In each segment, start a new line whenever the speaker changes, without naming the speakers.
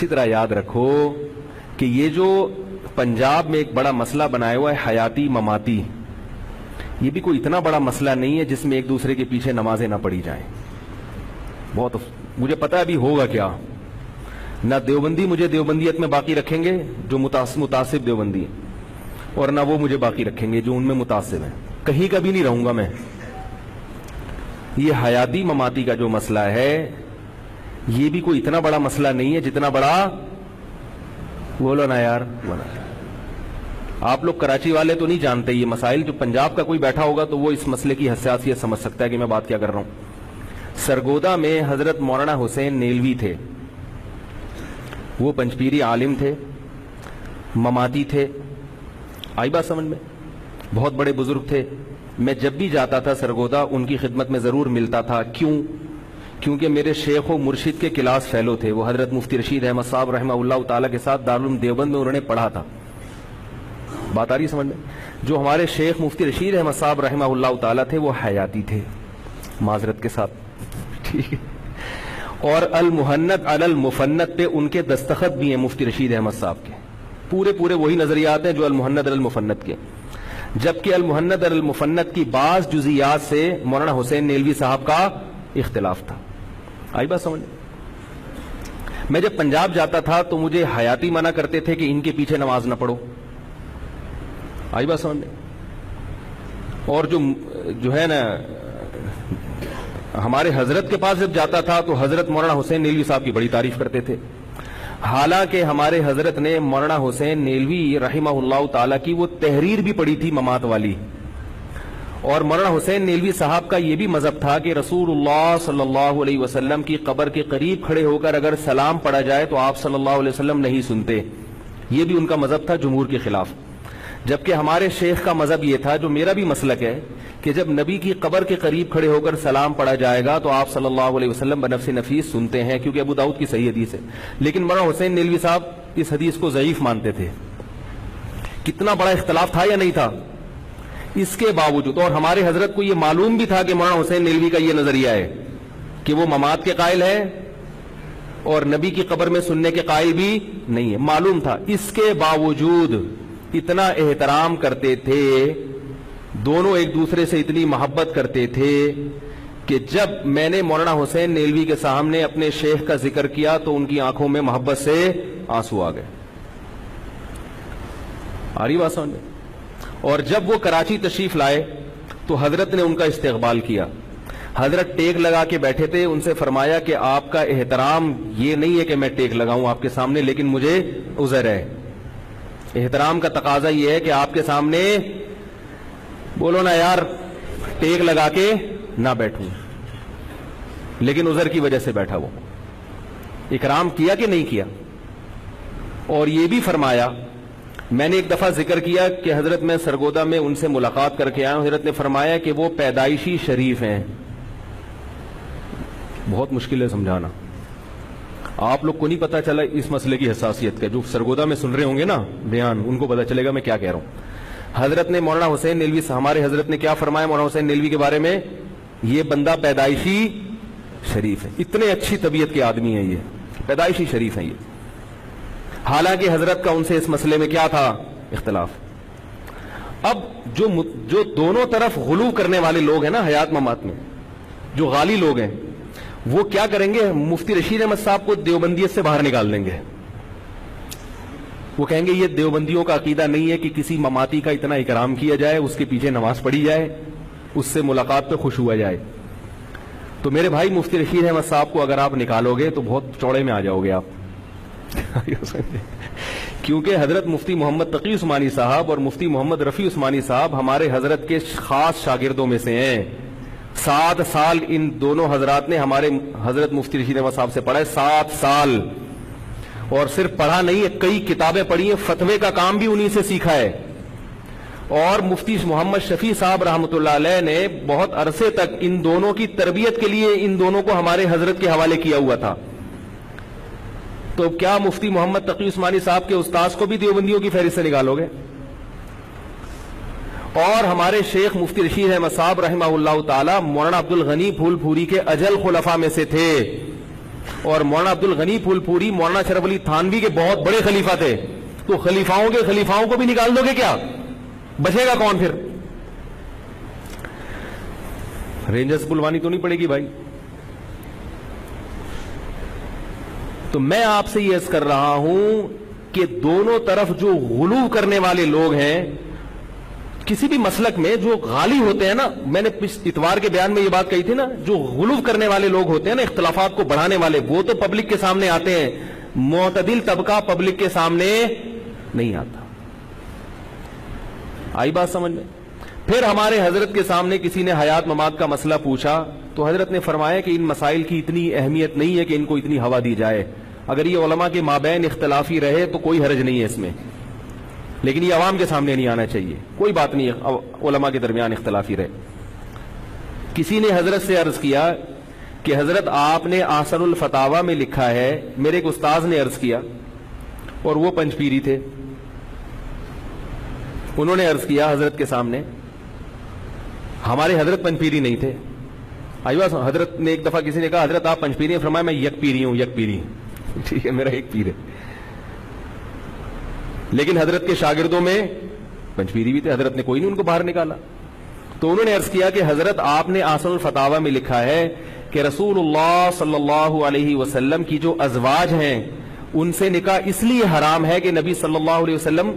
اچھی طرح یاد رکھو کہ یہ جو پنجاب میں ایک بڑا مسئلہ بنایا ہوا ہے حیاتی مماتی، یہ بھی کوئی اتنا بڑا مسئلہ نہیں ہے جس میں ایک دوسرے کے پیچھے نمازیں نہ پڑھی جائیں. بہت مجھے پتا ابھی ہوگا کیا، نہ دیوبندی مجھے دیوبندیت میں باقی رکھیں گے جو متعصب دیوبندی ہیں، اور نہ وہ مجھے باقی رکھیں گے جو ان میں متعصب ہیں. کہیں کبھی نہیں رہوں گا میں. یہ حیاتی مماتی کا جو مسئلہ ہے یہ بھی کوئی اتنا بڑا مسئلہ نہیں ہے جتنا بڑا، بولو نا یار. آپ لوگ کراچی والے تو نہیں جانتے یہ مسائل، جو پنجاب کا کوئی بیٹھا ہوگا تو وہ اس مسئلے کی حساسیت سمجھ سکتا ہے کہ میں بات کیا کر رہا ہوں. سرگودا میں حضرت مولانا حسین نیلوی تھے، وہ پنجپیری عالم تھے، مماتی تھے. آئی بات سمجھ میں؟ بہت بڑے بزرگ تھے. میں جب بھی جاتا تھا سرگودا ان کی خدمت میں ضرور ملتا تھا. کیونکہ میرے شیخ و مرشد کے کلاس فیلو تھے. وہ حضرت مفتی رشید احمد صاحب رحمہ اللہ تعالیٰ کے ساتھ دارالعلوم دیوبند میں انہوں نے پڑھا تھا. بات آ رہی سمجھ میں؟ جو ہمارے شیخ مفتی رشید احمد صاحب رحمہ اللہ تعالیٰ تھے وہ حیاتی تھے، معذرت کے ساتھ، ٹھیک ہے. اور المحنت علی المفنت پہ ان کے دستخط بھی ہیں مفتی رشید احمد صاحب کے. پورے وہی نظریات ہیں جو المحنت علی المفنت کے. جبکہ المحنت علی المفنت کی بعض جزیات سے مولانا حسین نیلوی صاحب کا اختلاف تھا. آئی بات سمجھ؟ میں جب پنجاب جاتا تھا تو مجھے حیاتی منع کرتے تھے کہ ان کے پیچھے نماز نہ پڑھو. آئی بات سمجھ؟ اور جو ہے نا ہمارے حضرت کے پاس جب جاتا تھا تو حضرت مولانا حسین نیلوی صاحب کی بڑی تعریف کرتے تھے. حالانکہ ہمارے حضرت نے مولانا حسین نیلوی رحمہ اللہ تعالیٰ کی وہ تحریر بھی پڑھی تھی ممات والی. اور مولانا حسین نیلوی صاحب کا یہ بھی مذہب تھا کہ رسول اللہ صلی اللہ علیہ وسلم کی قبر کے قریب کھڑے ہو کر اگر سلام پڑھا جائے تو آپ صلی اللہ علیہ وسلم نہیں سنتے. یہ بھی ان کا مذہب تھا جمہور کے خلاف. جبکہ ہمارے شیخ کا مذہب یہ تھا جو میرا بھی مسلک ہے کہ جب نبی کی قبر کے قریب کھڑے ہو کر سلام پڑھا جائے گا تو آپ صلی اللہ علیہ وسلم بنفس نفیس سنتے ہیں، کیونکہ ابو داؤد کی صحیح حدیث ہے. لیکن مولانا حسین نیلوی صاحب اس حدیث کو ضعیف مانتے تھے. کتنا بڑا اختلاف تھا یا نہیں تھا؟ اس کے باوجود، اور ہمارے حضرت کو یہ معلوم بھی تھا کہ مولانا حسین نیلوی کا یہ نظریہ ہے کہ وہ ممات کے قائل ہے اور نبی کی قبر میں سننے کے قائل بھی نہیں ہے، معلوم تھا. اس کے باوجود اتنا احترام کرتے تھے، دونوں ایک دوسرے سے اتنی محبت کرتے تھے کہ جب میں نے مولانا حسین نیلوی کے سامنے اپنے شیخ کا ذکر کیا تو ان کی آنکھوں میں محبت سے آنسو آ گئے. آ رہی بات سمجھ میں؟ اور جب وہ کراچی تشریف لائے تو حضرت نے ان کا استقبال کیا. حضرت ٹیک لگا کے بیٹھے تھے. ان سے فرمایا کہ آپ کا احترام یہ نہیں ہے کہ میں ٹیک لگاؤں آپ کے سامنے، لیکن مجھے عذر ہے. احترام کا تقاضا یہ ہے کہ آپ کے سامنے، بولو نا یار، ٹیک لگا کے نہ بیٹھوں، لیکن عذر کی وجہ سے بیٹھا. وہ اکرام کیا کہ نہیں کیا؟ اور یہ بھی فرمایا، میں نے ایک دفعہ ذکر کیا کہ حضرت میں سرگودا میں ان سے ملاقات کر کے آیا ہوں. حضرت نے فرمایا کہ وہ پیدائشی شریف ہیں. بہت مشکل ہے سمجھانا، آپ لوگ کو نہیں پتا چلا اس مسئلے کی حساسیت کا. جو سرگودا میں سن رہے ہوں گے نا بیان، ان کو پتا چلے گا میں کیا کہہ رہا ہوں. حضرت نے مولانا حسین نیلوی، ہمارے حضرت نے کیا فرمایا مولانا حسین نیلوی کے بارے میں؟ یہ بندہ پیدائشی شریف ہے. اتنے اچھی طبیعت کے آدمی ہیں، یہ پیدائشی شریف ہیں یہ. حالانکہ حضرت کا ان سے اس مسئلے میں کیا تھا؟ اختلاف. اب جو دونوں طرف غلو کرنے والے لوگ ہیں نا حیات ممات میں، جو غالی لوگ ہیں، وہ کیا کریں گے؟ مفتی رشید احمد صاحب کو دیوبندیت سے باہر نکال دیں گے. وہ کہیں گے یہ دیوبندیوں کا عقیدہ نہیں ہے کہ کسی مماتی کا اتنا اکرام کیا جائے، اس کے پیچھے نماز پڑھی جائے، اس سے ملاقات پہ خوش ہوا جائے. تو میرے بھائی مفتی رشید احمد صاحب کو اگر آپ نکالو گے تو بہت چوڑے میں آ جاؤ گے آپ. کیونکہ حضرت مفتی محمد تقی عثمانی صاحب اور مفتی محمد رفیع عثمانی صاحب ہمارے حضرت کے خاص شاگردوں میں سے ہیں. 7 سال ان دونوں حضرات نے ہمارے حضرت مفتی رشید احمد صاحب سے پڑھا ہے. 7 سال. اور صرف پڑھا نہیں ہے، کئی کتابیں پڑھی ہیں، فتوے کا کام بھی انہی سے سیکھا ہے. اور مفتی محمد شفیع صاحب رحمۃ اللہ علیہ نے بہت عرصے تک ان دونوں کی تربیت کے لیے ان دونوں کو ہمارے حضرت کے حوالے کیا ہوا تھا. تو کیا مفتی محمد تقی عثمانی صاحب کے استاذ کو بھی دیوبندیوں کی فہرست سے نکالو گے؟ اور ہمارے شیخ مفتی رشید احمد صاحب رحمہ اللہ تعالی مولانا عبد الغنی پھول پوری کے اجل خلفاء میں سے تھے. اور مولانا عبد الغنی پھول پوری مولانا اشرف علی تھانوی کے بہت بڑے خلیفہ تھے، تو خلیفاؤں کے خلیفاؤں کو بھی نکال دو گے کیا؟ بچے گا کون پھر؟ رینجرز بلوانی تو نہیں پڑے گی بھائی. تو میں آپ سے یہ عرض کر رہا ہوں کہ دونوں طرف جو غلو کرنے والے لوگ ہیں کسی بھی مسلک میں، جو غالی ہوتے ہیں نا، میں نے اتوار کے بیان میں یہ بات کہی تھی نا، جو غلو کرنے والے لوگ ہوتے ہیں نا، اختلافات کو بڑھانے والے، وہ تو پبلک کے سامنے آتے ہیں، معتدل طبقہ پبلک کے سامنے نہیں آتا. آئی بات سمجھ میں؟ پھر ہمارے حضرت کے سامنے کسی نے حیات ممات کا مسئلہ پوچھا تو حضرت نے فرمایا کہ ان مسائل کی اتنی اہمیت نہیں ہے کہ ان کو اتنی ہوا دی جائے. اگر یہ علماء کے مابین اختلافی رہے تو کوئی حرج نہیں ہے اس میں، لیکن یہ عوام کے سامنے نہیں آنا چاہیے. کوئی بات نہیں ہے علماء کے درمیان اختلافی رہے. کسی نے حضرت سے عرض کیا کہ حضرت آپ نے آثر الفتاوی میں لکھا ہے، میرے ایک استاذ نے عرض کیا اور وہ پنج پیری تھے، انہوں نے عرض کیا حضرت کے سامنے، ہمارے حضرت پنج پیری نہیں تھے. حضرت نے ایک دفعہ کسی نے کہا حضرت آپ پنج پیری ہیں، فرمایا میں یک پیری ہوں، یک پیری. ٹھیک ہے، میرا ایک پیر ہے، لیکن حضرت کے شاگردوں میں پنج پیری بھی تھے، حضرت نے کوئی نہیں ان کو باہر نکالا. تو انہوں نے عرض کیا کہ حضرت آپ نے آثر الفتاوی میں لکھا ہے کہ رسول اللہ صلی اللہ علیہ وسلم کی جو ازواج ہیں ان سے نکاح اس لیے حرام ہے کہ نبی صلی اللہ علیہ وسلم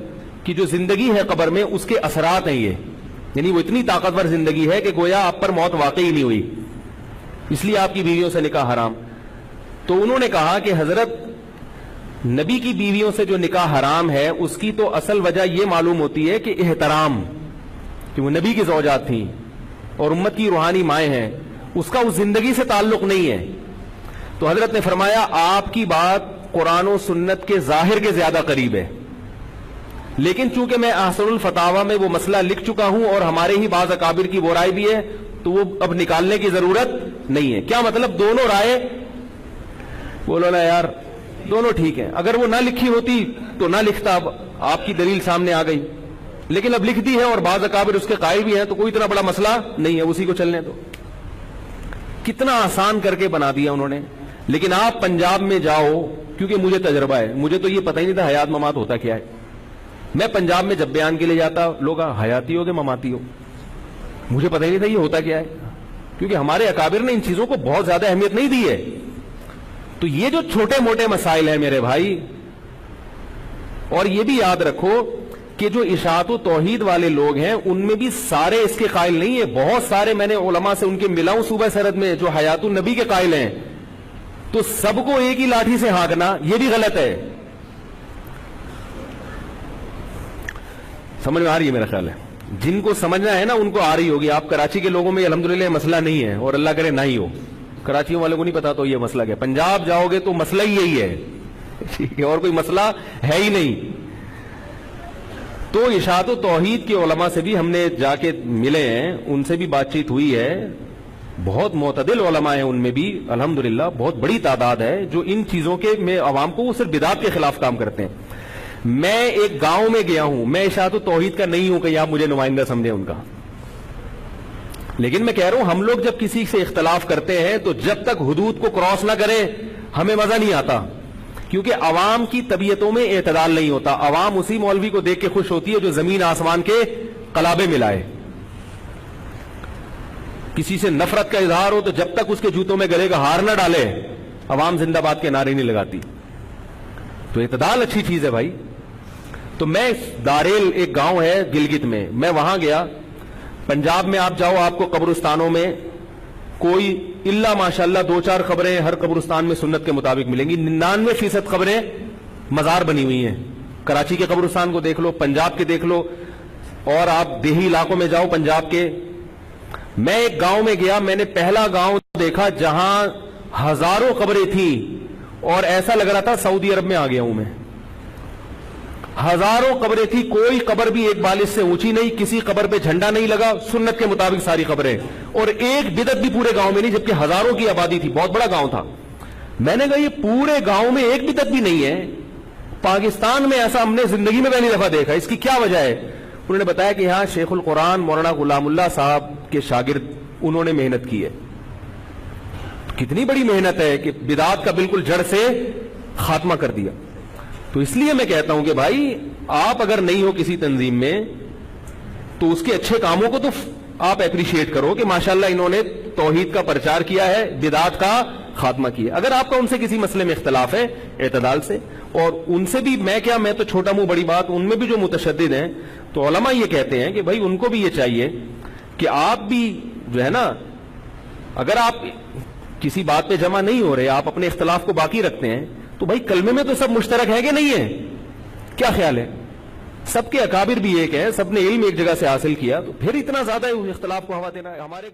کی جو زندگی ہے قبر میں اس کے اثرات ہیں یہ، یعنی وہ اتنی طاقتور زندگی ہے کہ گویا آپ پر موت واقعی نہیں ہوئی، اس لیے آپ کی بیویوں سے نکاح حرام. تو انہوں نے کہا کہ حضرت نبی کی بیویوں سے جو نکاح حرام ہے اس کی تو اصل وجہ یہ معلوم ہوتی ہے کہ احترام، کہ وہ نبی کی زوجات تھیں اور امت کی روحانی مائیں ہیں، اس کا اس زندگی سے تعلق نہیں ہے. تو حضرت نے فرمایا آپ کی بات قرآن و سنت کے ظاہر کے زیادہ قریب ہے، لیکن چونکہ میں آثر الفتاوی میں وہ مسئلہ لکھ چکا ہوں اور ہمارے ہی بعض اکابر کی وہ رائے بھی ہے تو وہ اب نکالنے کی ضرورت نہیں ہے. کیا مطلب؟ دونوں رائے بولو نا یار، دونوں ٹھیک ہیں. اگر وہ نہ لکھی ہوتی تو نہ لکھتا، اب آپ کی دلیل سامنے آ گئی، لیکن اب لکھ دی ہے اور بعض اکابر اس کے قائل بھی ہیں تو کوئی اتنا بڑا مسئلہ نہیں ہے، اسی کو چلنے دو. کتنا آسان کر کے بنا دیا انہوں نے. لیکن آپ پنجاب میں جاؤ، کیونکہ مجھے تجربہ ہے، مجھے تو یہ پتہ ہی نہیں تھا حیات ممات ہوتا کیا ہے. میں پنجاب میں جب بیان کے لیے جاتا، لوگ حیاتی ہو کہ مماتی ہو، مجھے پتہ ہی نہیں تھا یہ ہوتا کیا ہے، کیونکہ ہمارے اکابر نے ان چیزوں کو بہت زیادہ اہمیت نہیں دی ہے. تو یہ جو چھوٹے موٹے مسائل ہیں میرے بھائی، اور یہ بھی یاد رکھو کہ جو اشاعت و توحید والے لوگ ہیں ان میں بھی سارے اس کے قائل نہیں ہیں. بہت سارے میں نے علماء سے ان کے ملا ہوں صوبہ سرحد میں جو حیات النبی کے قائل ہیں. تو سب کو ایک ہی لاٹھی سے ہانکنا یہ بھی غلط ہے. سمجھ میں آ رہی ہے؟ میرا خیال ہے جن کو سمجھنا ہے نا ان کو آ رہی ہوگی. آپ کراچی کے لوگوں میں الحمدللہ مسئلہ نہیں ہے، اور اللہ کرے نہ ہی ہو. کراچیوں والوں کو نہیں پتا تو یہ مسئلہ کیا. پنجاب جاؤ گے تو مسئلہ ہی یہی ہے، ٹھیک ہے، اور کوئی مسئلہ ہے ہی نہیں. تو اشاعت و توحید کے علماء سے بھی ہم نے جا کے ملے ہیں، ان سے بھی بات چیت ہوئی ہے. بہت معتدل علماء ہیں ان میں بھی الحمدللہ، بہت بڑی تعداد ہے جو ان چیزوں کے میں عوام کو وہ صرف بدعت کے خلاف کام کرتے ہیں. میں ایک گاؤں میں گیا ہوں، میں اشاعت و توحید کا نہیں ہوں کہ آپ مجھے نمائندہ سمجھیں ان کا، لیکن میں کہہ رہا ہوں ہم لوگ جب کسی سے اختلاف کرتے ہیں تو جب تک حدود کو کراس نہ کریں ہمیں مزہ نہیں آتا، کیونکہ عوام کی طبیعتوں میں اعتدال نہیں ہوتا. عوام اسی مولوی کو دیکھ کے خوش ہوتی ہے جو زمین آسمان کے قلابے ملائے. کسی سے نفرت کا اظہار ہو تو جب تک اس کے جوتوں میں گلے کا ہار نہ ڈالے عوام زندہ باد کے نعرے نہیں لگاتی. تو اعتدال اچھی چیز ہے بھائی. تو میں داریل ایک گاؤں ہے گلگت میں وہاں گیا. پنجاب میں آپ جاؤ آپ کو قبرستانوں میں کوئی الا ماشاءاللہ 2-4 قبریں ہر قبرستان میں سنت کے مطابق ملیں گی. 99% قبریں مزار بنی ہوئی ہیں. کراچی کے قبرستان کو دیکھ لو، پنجاب کے دیکھ لو، اور آپ دیہی علاقوں میں جاؤ پنجاب کے. میں ایک گاؤں میں گیا، میں نے پہلا گاؤں دیکھا جہاں ہزاروں قبریں تھیں اور ایسا لگ رہا تھا سعودی عرب میں آ گیا ہوں میں. ہزاروں قبریں تھی، کوئی قبر بھی ایک بالش سے اونچی نہیں، کسی قبر پہ جھنڈا نہیں لگا، سنت کے مطابق ساری قبریں، اور ایک بدعت بھی پورے گاؤں میں نہیں، جبکہ ہزاروں کی آبادی تھی، بہت بڑا گاؤں تھا. میں نے کہا یہ پورے گاؤں میں ایک بدعت بھی نہیں ہے، پاکستان میں ایسا ہم نے زندگی میں پہلی دفعہ دیکھا، اس کی کیا وجہ ہے؟ انہوں نے بتایا کہ یہاں شیخ القرآن مولانا غلام اللہ صاحب کے شاگرد انہوں نے محنت کی ہے. کتنی بڑی محنت ہے کہ بدعات کا بالکل جڑ سے خاتمہ کر دیا. تو اس لیے میں کہتا ہوں کہ بھائی آپ اگر نہیں ہو کسی تنظیم میں تو اس کے اچھے کاموں کو تو آپ اپریشیٹ کرو کہ ماشاءاللہ انہوں نے توحید کا پرچار کیا ہے, بدعات کا خاتمہ کیا. اگر آپ کا ان سے کسی مسئلے میں اختلاف ہے اعتدال سے, اور ان سے بھی میں تو چھوٹا منہ بڑی بات, ان میں بھی جو متشدد ہیں تو علماء یہ کہتے ہیں کہ بھائی ان کو بھی یہ چاہیے کہ آپ بھی جو ہے نا, اگر آپ کسی بات پہ جمع نہیں ہو رہے, آپ اپنے اختلاف کو باقی رکھتے ہیں, تو بھائی کلمے میں تو سب مشترک ہے کہ نہیں ہے؟ کیا خیال ہے؟ سب کے اکابر بھی ایک ہیں, سب نے علم ایک جگہ سے حاصل کیا, تو پھر اتنا زیادہ اختلاف کو ہوا دینا ہے. ہمارے